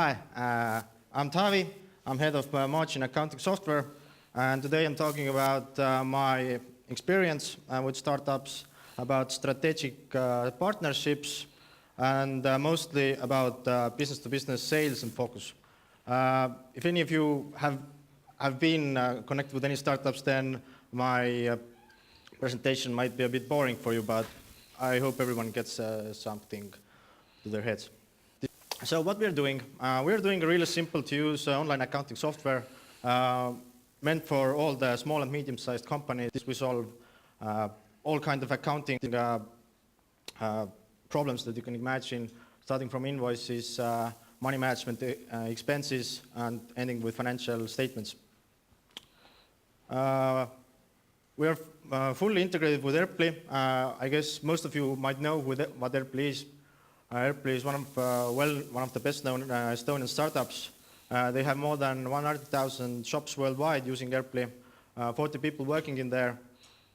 Hi, I'm Taavi. I'm head of Margn accounting software, and today I'm talking about my experience with startups, about strategic partnerships, and mostly about business-to-business sales and focus. If any of you have been connected with any startups, then my presentation might be a bit boring for you, but I hope everyone gets something to their heads. So what we're doing a really simple to use online accounting software meant for all the small and medium-sized companies. We solve all kinds of accounting problems that you can imagine, starting from invoices, money management, expenses, and ending with financial statements. We are fully integrated with Erply. I guess most of you might know what Erply is. Erply is one of the best-known Estonian startups. They have more than 100,000 shops worldwide using Erply, 40 people working in there.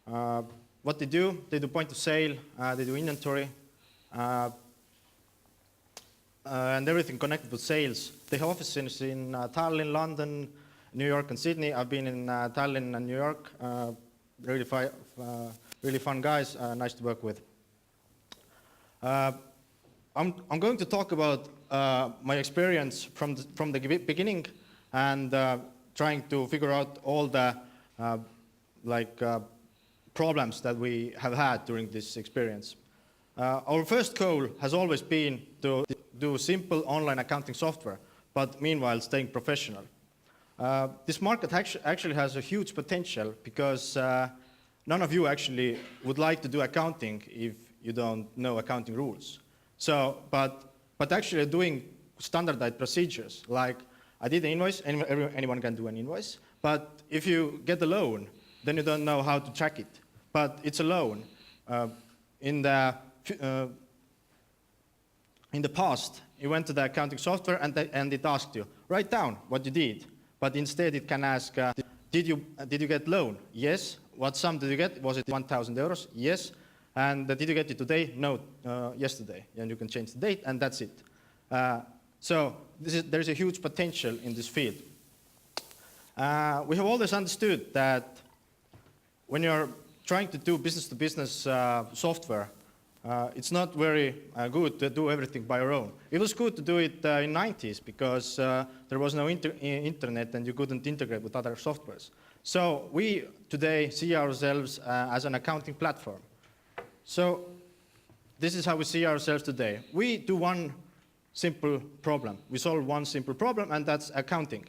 What they do point of sale, they do inventory, and everything connected with sales. They have offices in Tallinn, London, New York, and Sydney. I've been in Tallinn and New York. Really fun guys, nice to work with. I'm going to talk about my experience from the beginning and trying to figure out all the problems that we have had during this experience. Our first goal has always been to do simple online accounting software, but meanwhile staying professional. This market actually has a huge potential because none of you actually would like to do accounting if you don't know accounting rules. So, but actually doing standardized procedures, like I did an invoice, anyone can do an invoice, but if you get a loan, then you don't know how to track it. But it's a loan. In the past, you went to the accounting software and it asked you, write down what you did. But instead it can ask, did you get loan? Yes. What sum did you get? Was it 1,000 euros? Yes. And did you get it today? No, yesterday. And you can change the date, and that's it. So there's a huge potential in this field. We have always understood that when you're trying to do business-to-business software, it's not very good to do everything by your own. It was good to do it in the 90s because there was no internet and you couldn't integrate with other softwares. So we today see ourselves as an accounting platform. So this is how we see ourselves today. We do one simple problem. We solve one simple problem, and that's accounting.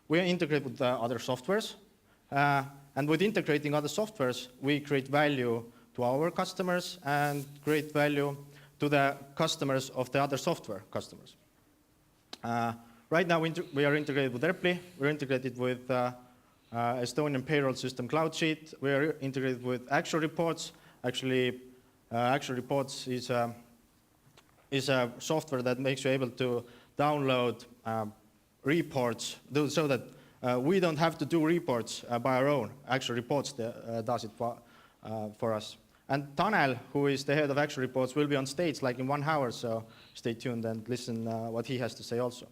We integrate with other softwares, and with integrating other softwares, we create value to our customers and create value to the customers of the other software customers. Right now, we are integrated with Erply. We're integrated with Estonian payroll system CloudSheet. We are integrated with Actual Reports. Actually, Actual Reports is a software that makes you able to download reports so that we don't have to do reports by our own. Actual Reports does it for us. And Tanel, who is the head of Actual Reports, will be on stage like in 1 hour, so stay tuned and listen what he has to say also.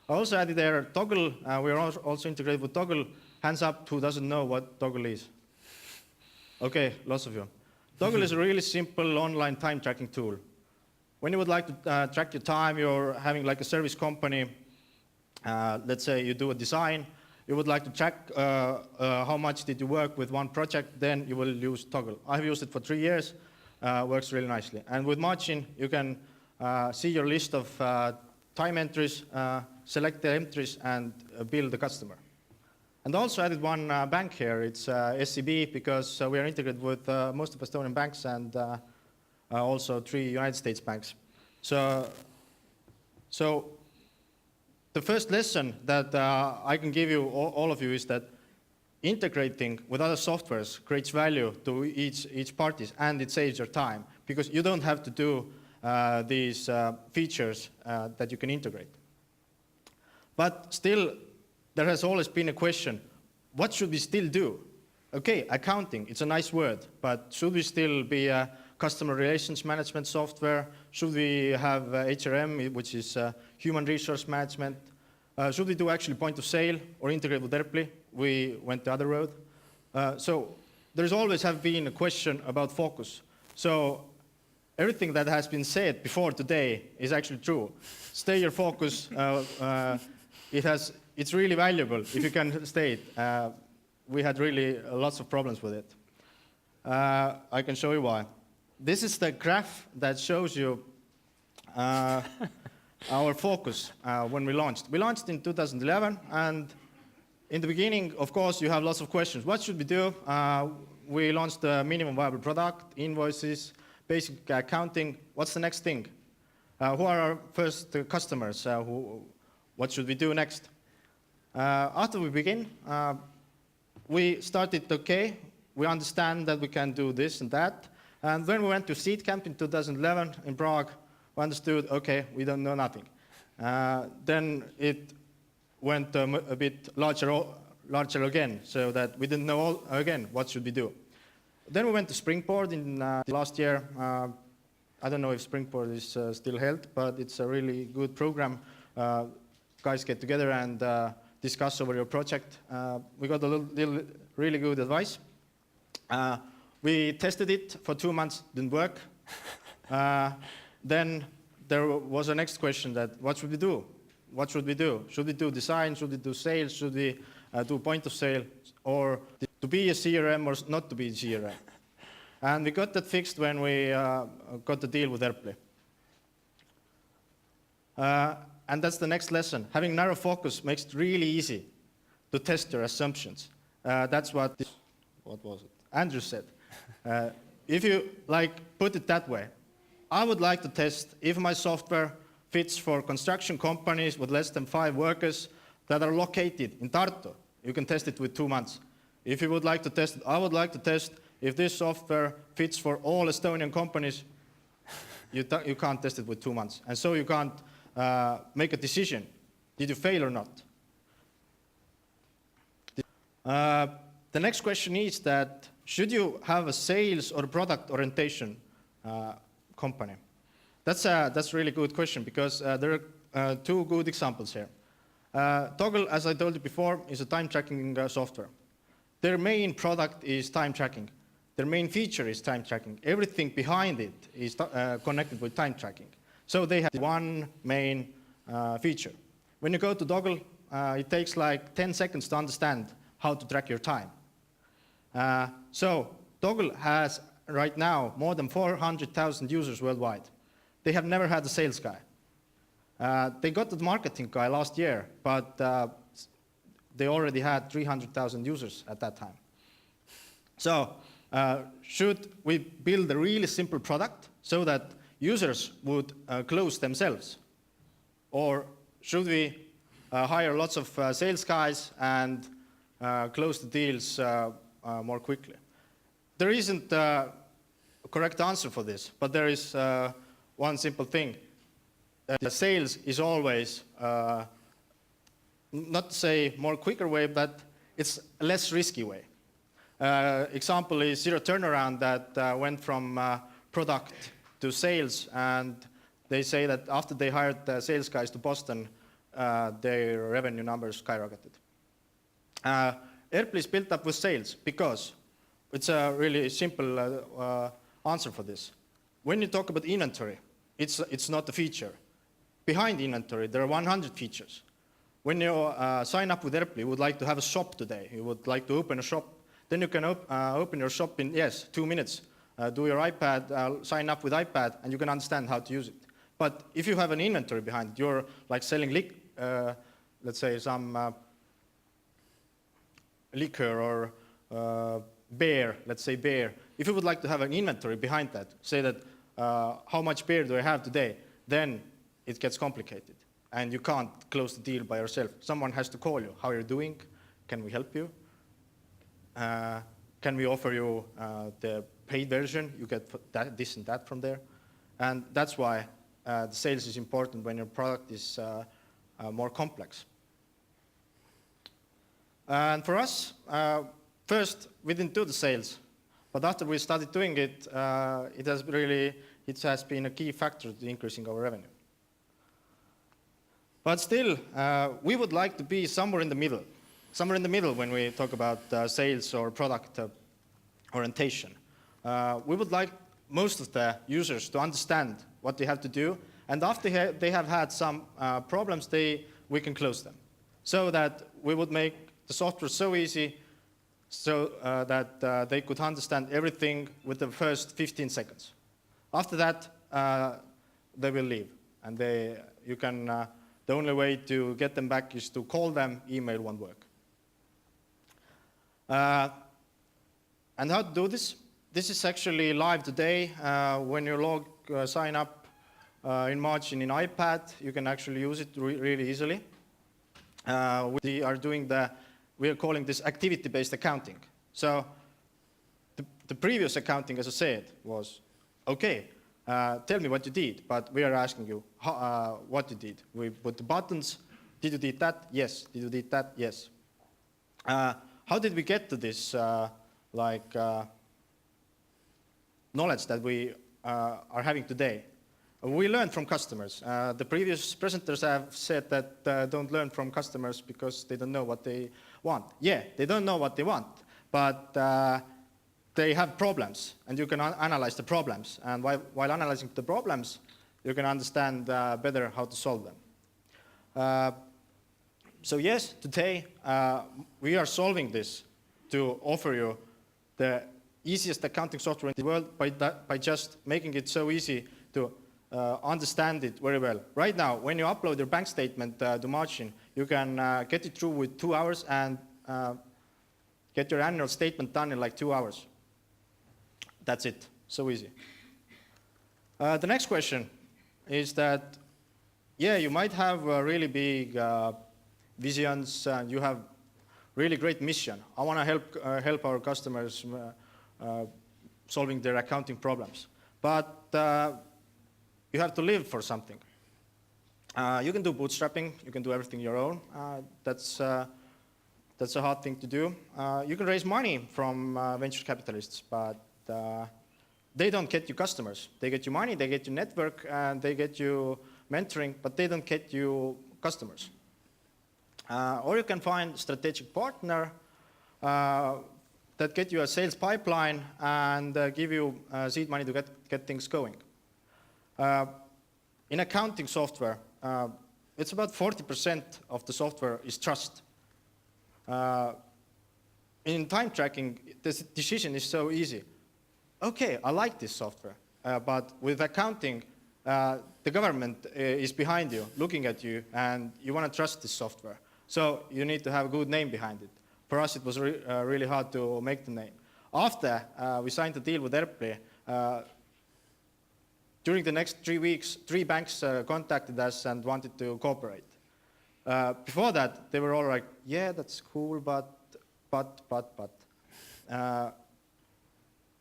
I also added there Toggle. We are also integrated with Toggle. Hands up who doesn't know what Toggle is. Okay, lots of you. Toggle is a really simple online time tracking tool. When you would like to track your time, you're having like a service company, let's say you do a design, you would like to track how much did you work with one project, then you will use Toggle. I've used it for 3 years, works really nicely. And with Margn, you can see your list of time entries, select the entries, and bill the customer. And also added one bank here. It's SEB because we are integrated with most of Estonian banks and also 3 United States banks. So the first lesson that I can give you, all of you, is that integrating with other softwares creates value to each party, and it saves your time because you don't have to do these features that you can integrate. But still, there has always been a question, what should we still do? Okay, accounting, it's a nice word, but should we still be customer relations management software? Should we have HRM, which is human resource management? Should we do actually point of sale or integrate with Erply? We went the other road. So there's always have been a question about focus. So everything that has been said before today is actually true. Stay your focus. It's really valuable if you can stay it. We had really lots of problems with it. I can show you why. This is the graph that shows you our focus when we launched. We launched in 2011, and in the beginning, of course, you have lots of questions. What should we do? We launched the minimum viable product, invoices, basic accounting. What's the next thing? Who are our first customers? What should we do next? After we begin, we started, okay, we understand that we can do this and that. And when we went to Seed Camp in 2011 in Prague, we understood, okay, we don't know nothing. Then it went a bit larger again, so that we didn't know again what should we do. Then we went to Springboard in last year. I don't know if Springboard is still held, but it's a really good program. Guys get together and discuss over your project. We got a really good advice. We tested it for 2 months, didn't work. Then there was a next question that, what should we do? What should we do? Should we do design? Should we do sales? Should we do point of sale? Or to be a CRM or not to be a CRM? And we got that fixed when we got the deal with Erply. And that's the next lesson. Having narrow focus makes it really easy to test your assumptions. That's what was it? Andrew said. If you put it that way, I would like to test if my software fits for construction companies with less than 5 workers that are located in Tartu. You can test it with 2 months. If you would like to test it, I would like to test if this software fits for all Estonian companies. You can't test it with 2 months. And so you can't make a decision. Did you fail or not? The next question is that, should you have a sales or product orientation company? That's a really good question, because there are 2 good examples here. Toggle, as I told you before, is a time tracking software. Their main product is time tracking. Their main feature is time tracking. Everything behind it is connected with time tracking. So they have one main feature. When you go to Toggle, it takes like 10 seconds to understand how to track your time. So Toggle has right now more than 400,000 users worldwide. They have never had a sales guy. They got the marketing guy last year, but they already had 300,000 users at that time. So should we build a really simple product so that users would close themselves? Or should we hire lots of sales guys and close the deals more quickly? There isn't a correct answer for this, but there is one simple thing. Sales is always, not to say more quicker way, but it's a less risky way. Example is Zero Turnaround that went from product to sales, and they say that after they hired the sales guys to Boston, their revenue numbers skyrocketed. Erply is built up with sales because it's a really simple answer for this. When you talk about inventory, it's not a feature. Behind inventory, there are 100 features. When you sign up with Erply, you would like to have a shop today. You would like to open a shop. Then you can open your shop in, 2 minutes. Do your iPad, sign up with iPad, and you can understand how to use it. But if you have an inventory behind it, you're like selling, let's say, some liquor or beer, let's say beer. If you would like to have an inventory behind that, say that how much beer do I have today, then it gets complicated. And you can't close the deal by yourself. Someone has to call you. How are you doing? Can we help you? Can we offer you the paid version? You get this and that from there. And that's why the sales is important when your product is more complex. And for us, first, we didn't do the sales. But after we started doing it, it has been a key factor to increasing our revenue. But still, we would like to be somewhere in the middle. Somewhere in the middle when we talk about sales or product orientation. We would like most of the users to understand what they have to do, and after they have had some problems, we can close them. So that we would make the software so easy so that they could understand everything with the first 15 seconds. After that, they will leave, and the only way to get them back is to call them, email won't work. And how to do this? This is actually live today. When you sign up in Margn in iPad, you can actually use it really easily. We are calling this activity-based accounting. So the previous accounting, as I said, was, okay, tell me what you did, but we are asking you what you did. We put the buttons. Did you did that? Yes. Did you did that? Yes. How did we get to this knowledge that we are having today? We learn from customers. The previous presenters have said that don't learn from customers because they don't know what they want. Yeah, they don't know what they want, but they have problems, and you can analyze the problems. And while analyzing the problems, you can understand better how to solve them. So yes, today we are solving this to offer you the easiest accounting software in the world by just making it so easy to understand it very well. Right now, when you upload your bank statement to Margn, you can get it through with 2 hours and get your annual statement done in like 2 hours. That's it. So easy. The next question is that, yeah, you might have really big visions and you have really great mission. I want to help our customers solving their accounting problems. But you have to live for something. You can do bootstrapping. You can do everything your own. That's a hard thing to do. You can raise money from venture capitalists, but they don't get you customers. They get you money, they get you network, and they get you mentoring, but they don't get you customers. Or you can find strategic partner that get you a sales pipeline and give you seed money to get things going. In accounting software, it's about 40% of the software is trust. In time tracking, the decision is so easy. Okay, I like this software, but with accounting, the government is behind you, looking at you, and you want to trust this software. So you need to have a good name behind it. For us, it was really hard to make the name. After we signed the deal with Erply, during the next 3 weeks, 3 banks contacted us and wanted to cooperate. Before that, they were all like, yeah, that's cool, but.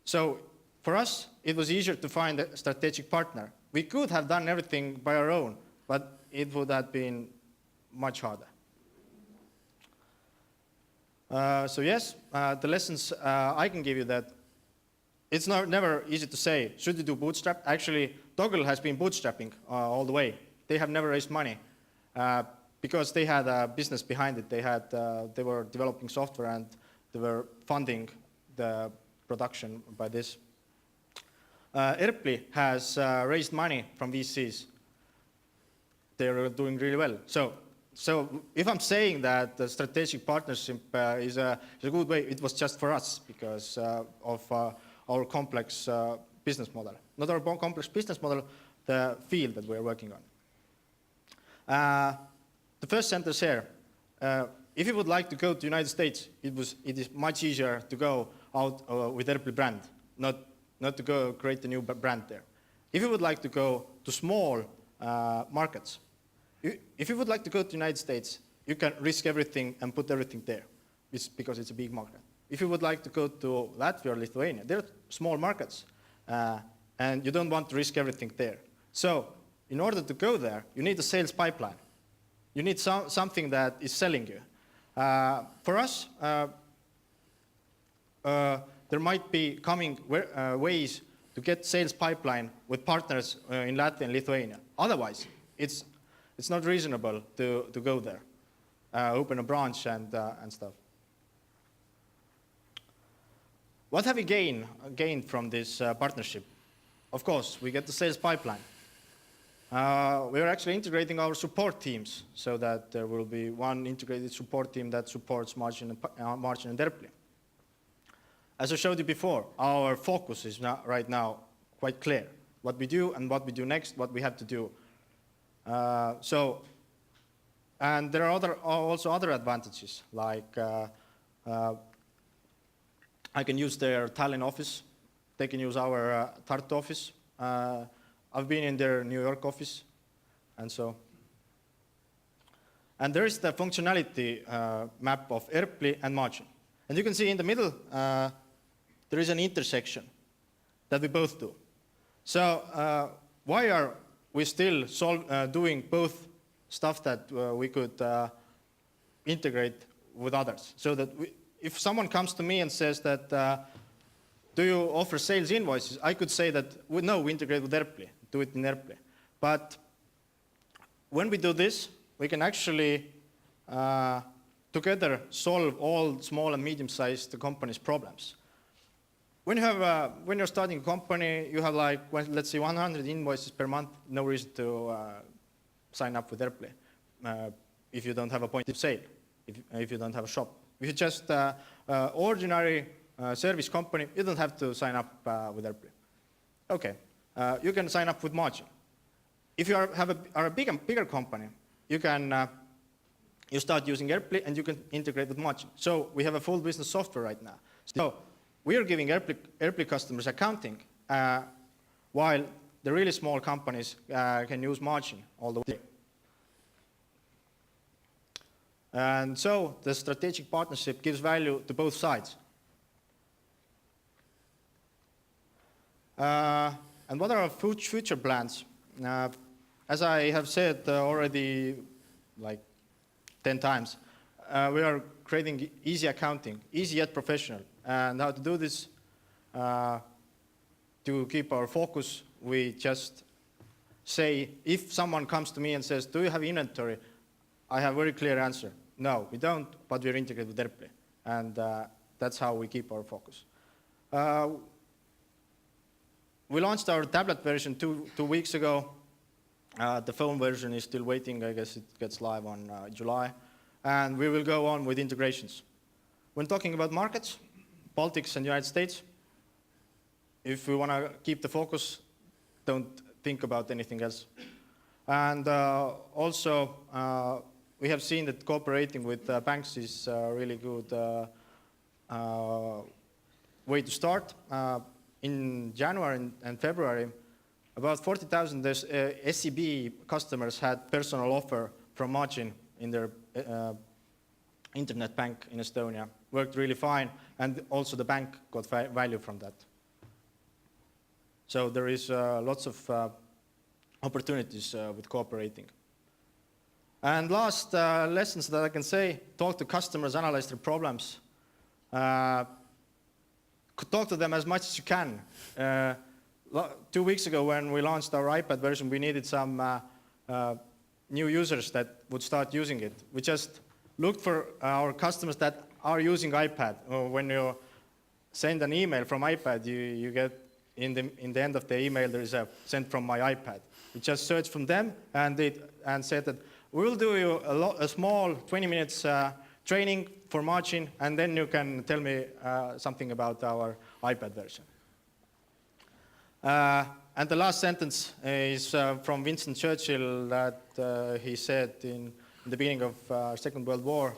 So for us, it was easier to find a strategic partner. We could have done everything by our own, but it would have been much harder. So yes, the lessons I can give you that it's never easy to say, should you do bootstrap? Actually, Toggle has been bootstrapping all the way. They have never raised money because they had a business behind it. They were developing software and they were funding the production by this. Erply has raised money from VCs. They're doing really well. So if I'm saying that the strategic partnership is a good way, it was just for us because of our complex business model. Not our complex business model, the field that we're working on. The first sentence here, if you would like to go to the United States, it is much easier to go out with Erply brand, not to go create a new brand there. If you would like to go to small markets, if you would like to go to the United States, you can risk everything and put everything there because it's a big market. If you would like to go to Latvia or Lithuania, they're small markets, and you don't want to risk everything there. So in order to go there, you need a sales pipeline. You need something that is selling you. For us, there might be coming ways to get sales pipeline with partners in Latvia and Lithuania. Otherwise, it's not reasonable to go there, open a branch and stuff. What have we gained from this partnership? Of course, we get the sales pipeline. We are actually integrating our support teams so that there will be one integrated support team that supports Margn and Erply. As I showed you before, our focus is right now quite clear. What we do and what we do next, what we have to do. And there are also other advantages, like I can use their Tallinn office. They can use our Tartu office. I've been in their New York office, and so. And there is the functionality map of Erply and Margn. And you can see in the middle, there is an intersection that we both do. So why are we still doing both stuff that we could integrate with others? So that if someone comes to me and says that, do you offer sales invoices? I could say that, no, we integrate with Erply, do it in Erply. But when we do this, we can actually together solve all small and medium-sized companies' problems. When you're starting a company, you have like, let's say 100 invoices per month, no reason to sign up with Erply if you don't have a point of sale, if you don't have a shop. If you're just ordinary service company, you don't have to sign up with Erply. Okay, you can sign up with Margn. If you are a bigger company, you can you start using Erply and you can integrate with Margn. So we have a full business software right now. So we are giving Erply customers accounting, while the really small companies can use Margn all the way. And so the strategic partnership gives value to both sides. And what are our future plans? As I have said already like 10 times, we are creating easy accounting, easy yet professional. And how to do this, to keep our focus, we just say, if someone comes to me and says, do you have inventory? I have a very clear answer. No, we don't, but we're integrated with Erply. And that's how we keep our focus. We launched our tablet version two weeks ago. The phone version is still waiting. I guess it gets live on July. And we will go on with integrations. When talking about markets, Baltics and United States, if we want to keep the focus, don't think about anything else. And also, we have seen that cooperating with banks is a really good way to start. In January and February, about 40,000 SEB customers had personal offer from Margn in their internet bank in Estonia. Worked really fine, and also the bank got value from that. So there is lots of opportunities with cooperating. And last lessons that I can say, talk to customers, analyze their problems. Talk to them as much as you can. 2 weeks ago when we launched our iPad version, we needed some new users that would start using it. We just looked for our customers that are using iPad. When you send an email from iPad, you get in the end of the email there is a sent from my iPad. We just searched from them and said that we will do you a small 20 minutes training for Margn, and then you can tell me something about our iPad version. And the last sentence is from Winston Churchill that he said in the beginning of Second World War,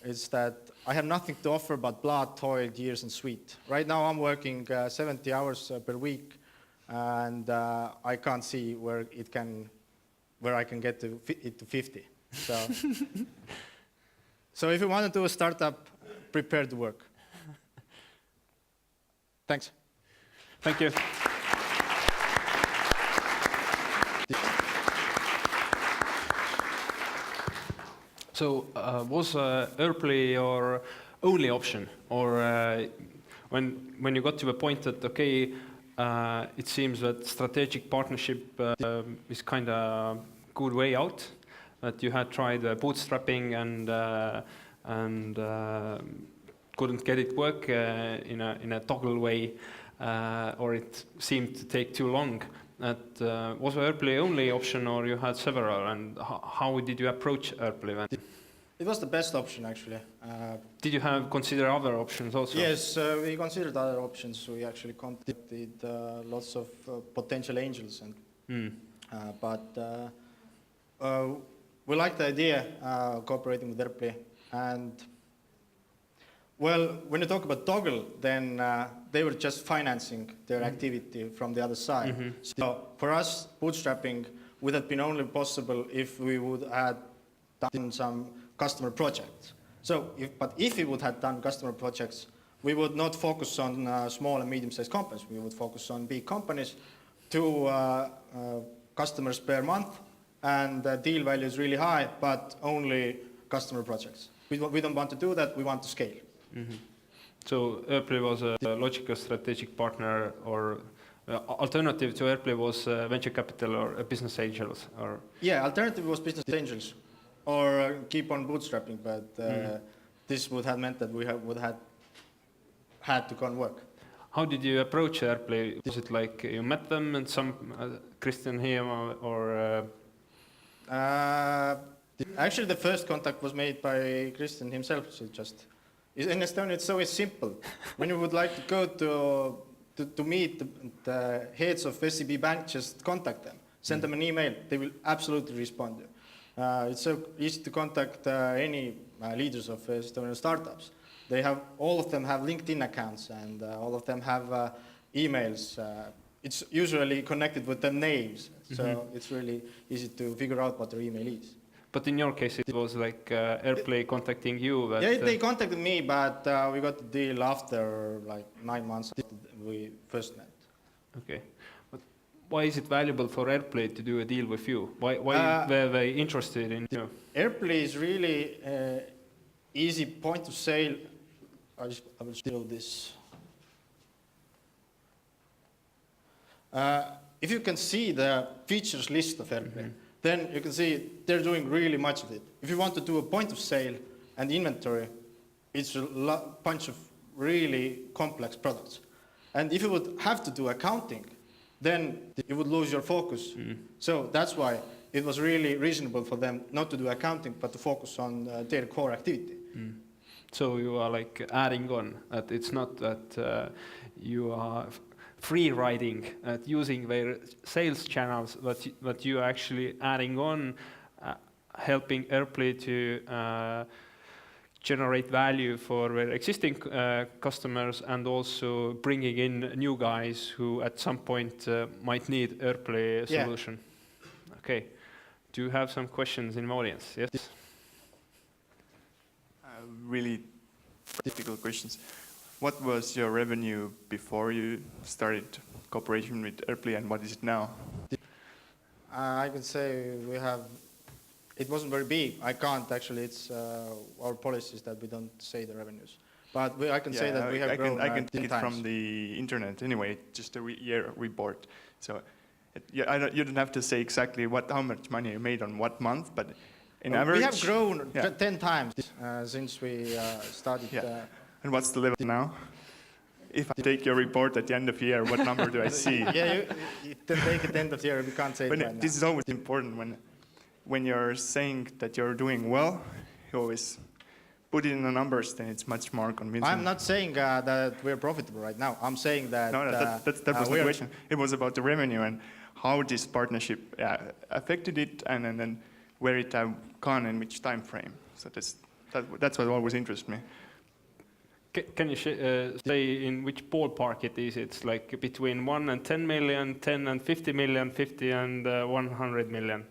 is that I have nothing to offer but blood, toil, years, and sweat. Right now I'm working 70 hours per week, and I can't see where I can get it to 50. So, so if you want to do a startup, prepare to work. Thanks. Thank you. So was Erply your only option, or when you got to the point that, okay, it seems that strategic partnership is kind of good way out, that you had tried bootstrapping and couldn't get it work in a toggle way, or it seemed to take too long. That was Erply only option, or you had several, and how did you approach Erply then? It was the best option, actually. Did you consider other options also? Yes, we considered other options. We actually contacted lots of potential angels, but we liked the idea cooperating with Erply. And well, when you talk about Toggle, then they were just financing their activity from the other side. So for us, bootstrapping would have been only possible if we would have done some customer projects. So, if we would have done customer projects, we would not focus on small and medium-sized companies. We would focus on big companies, 2 customers per month, and the deal value is really high, but only customer projects. We don't want to do that. We want to scale. So Erply was a logical strategic partner, or alternative to Erply was venture capital or business angels, or yeah, alternative was business angels, or keep on bootstrapping, but this would have meant that we would have had to go and work. How did you approach Erply? Was it like you met them and some Christian here, or? Actually, the first contact was made by Christian himself. So just in Estonia, it's so simple. When you would like to go to meet the heads of SEB Bank, just contact them, send them an email. They will absolutely respond. It's so easy to contact any leaders of Estonian startups. All of them have LinkedIn accounts, and all of them have emails. It's usually connected with their names, so it's really easy to figure out what their email is. But in your case, it was like Erply contacting you. That, yeah, they contacted me, but we got the deal after like 9 months after we first met. Okay. But why is it valuable for Erply to do a deal with you? Why were they interested in you? Erply is really easy point of sale. I will show this. If you can see the features list of Erply, then you can see they're doing really much of it. If you want to do a point of sale and inventory, it's a bunch of really complex products. And if you would have to do accounting, then you would lose your focus. So that's why it was really reasonable for them not to do accounting, but to focus on their core activity. So you are like adding on, that it's not that you are free riding at using their sales channels, but you are actually adding on, helping Erply to generate value for their existing customers, and also bringing in new guys who at some point might need Erply solution. Yeah. Okay. Do you have some questions in the audience? Yes? Really practical questions. What was your revenue before you started cooperation with Erply, and what is it now? I can say it wasn't very big. I can't actually, it's our policies that we don't say the revenues. But I can say that we have grown 10 times. I can take it from the internet anyway, just a year report. So you don't have to say exactly how much money you made on what month, but in average... We have grown 10 times since we started. And what's the level now? If I take your report at the end of the year, what number do I see? Yeah, you take it at the end of the year, we can't say it right now. This is always important when you're saying that you're doing well, you always put it in the numbers, then it's much more convincing. I'm not saying that we're profitable right now. I'm saying that... No, that was the question. It was about the revenue and how this partnership affected it, and then where it have gone and which time frame. So that's what always interests me. Can you say in which ballpark it is? It's like between 1 and 10 million, 10 and 50 million, 50 and 100 million.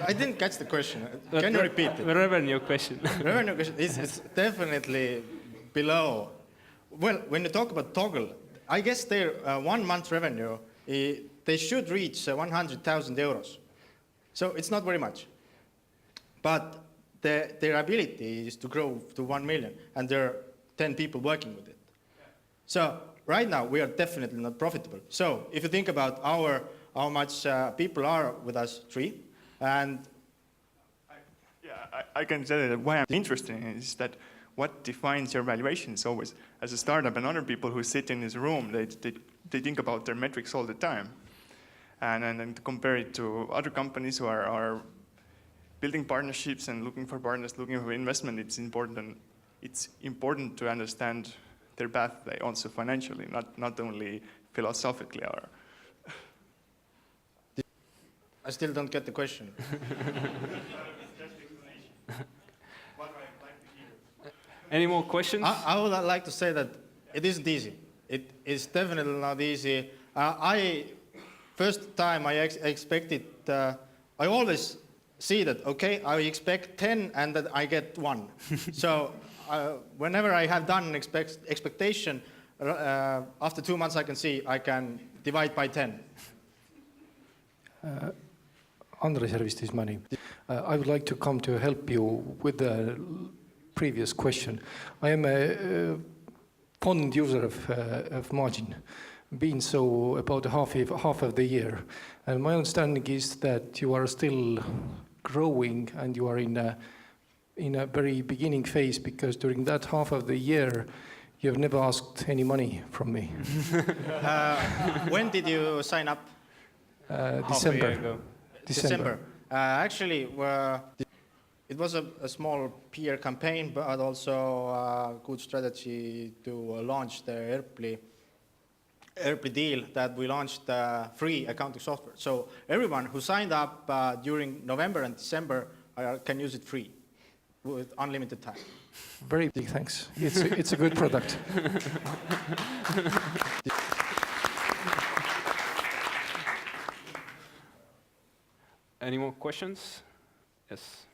I didn't catch the question. Can you repeat it? The revenue question. Revenue question is definitely below. Well, when you talk about Toggle, I guess their 1 month revenue, they should reach 100,000 euros. So it's not very much. But their ability is to grow to 1 million, and they're 10 people working with it. So right now we are definitely not profitable. So if you think about how much people are with us, 3, and I can tell you that why I'm interested in it is that what defines your valuation is always, as a startup and other people who sit in this room, they think about their metrics all the time. And then to compare it to other companies who are building partnerships and looking for partners, looking for investment, it's important to understand their path also financially, not only philosophically. I still don't get the question. Any more questions? I would like to say that it isn't easy. It is definitely not easy. First time I expected, I always see that, okay, I expect 10 and that I get 1. So whenever I have done an expectation, after 2 months I can see I can divide by 10. Andres Järvistis Money. I would like to come to help you with the previous question. I am a fond user of Margn, been so about half of the year. And my understanding is that you are still growing and you are in a very beginning phase, because during that half of the year you have never asked any money from me. When did you sign up? Half a year ago. December. Actually, it was a small PR campaign, but also a good strategy to launch the Erply deal that we launched free accounting software. So everyone who signed up during November and December can use it free with unlimited time. Very big thanks. It's a good product. Any more questions? Yes.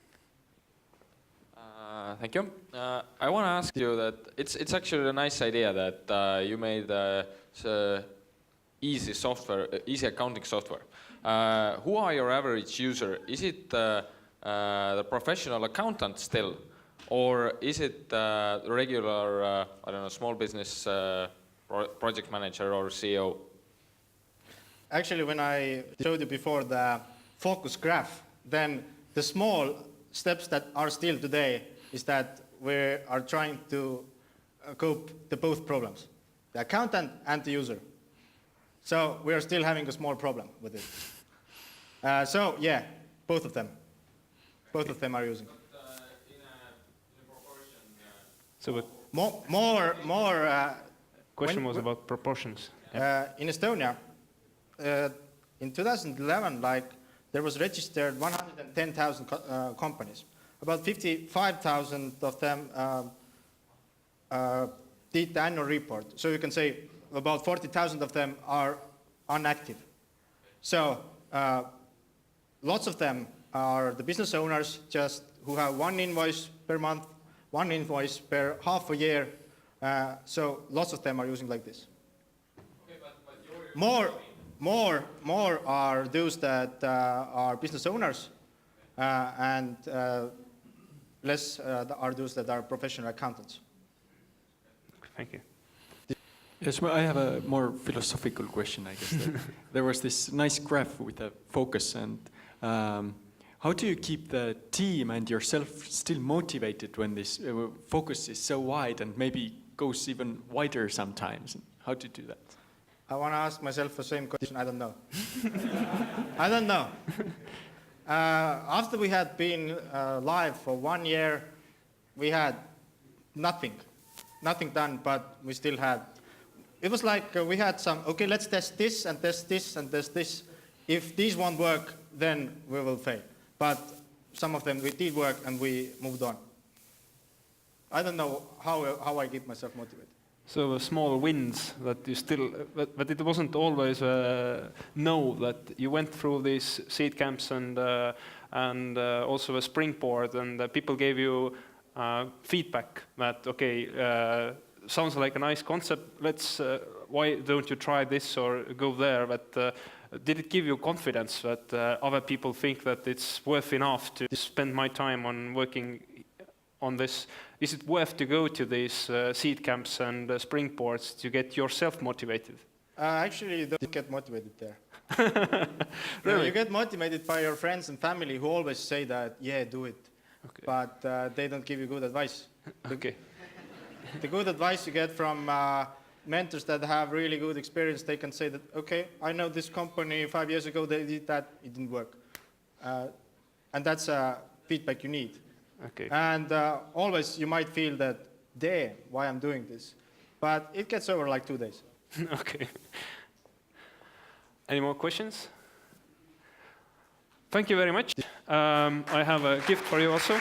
Thank you. I want to ask you that it's actually a nice idea that you made easy accounting software. Who are your average user? Is it the professional accountant still, or is it the regular, I don't know, small business project manager or CEO? Actually, when I showed you before the focus graph, then the small steps that are still today is that we are trying to cope with both problems, the accountant and the user. So we are still having a small problem with it. So yeah, both of them. Both of them are using. But in a proportion. So more. Question was about proportions. In Estonia, in 2011, there was registered 110,000 companies. About 55,000 of them did the annual report. So you can say about 40,000 of them are inactive. So lots of them are the business owners just who have one invoice per month, one invoice per half a year. So lots of them are using like this. Okay, but More are those that are business owners, and less are those that are professional accountants. Thank you. Yes, well, I have a more philosophical question, I guess. There was this nice graph with a focus, and how do you keep the team and yourself still motivated when this focus is so wide and maybe goes even wider sometimes? How do you do that? I want to ask myself the same question. I don't know. I don't know. After we had been live for 1 year, we had nothing done, but we still had. It was like we had some, okay, let's test this and test this and test this. If these won't work, then we will fail. But some of them we did work and we moved on. I don't know how I keep myself motivated. So small wins that you still, but it wasn't always know that you went through these seed camps and also a springboard, and people gave you feedback that okay, sounds like a nice concept. Let's why don't you try this or go there? But did it give you confidence that other people think that it's worth enough to spend my time on working on this? Is it worth to go to these seed camps and springboards to get yourself motivated? Actually, you don't get motivated there. Really? You get motivated by your friends and family who always say that, yeah, do it. Okay. But they don't give you good advice. Okay. The good advice you get from mentors that have really good experience, they can say that, okay, I know this company 5 years ago, they did that, it didn't work. And that's feedback you need. Okay. And always you might feel that, damn, why I'm doing this. But it gets over like 2 days. Okay. Any more questions? Thank you very much. I have a gift for you also.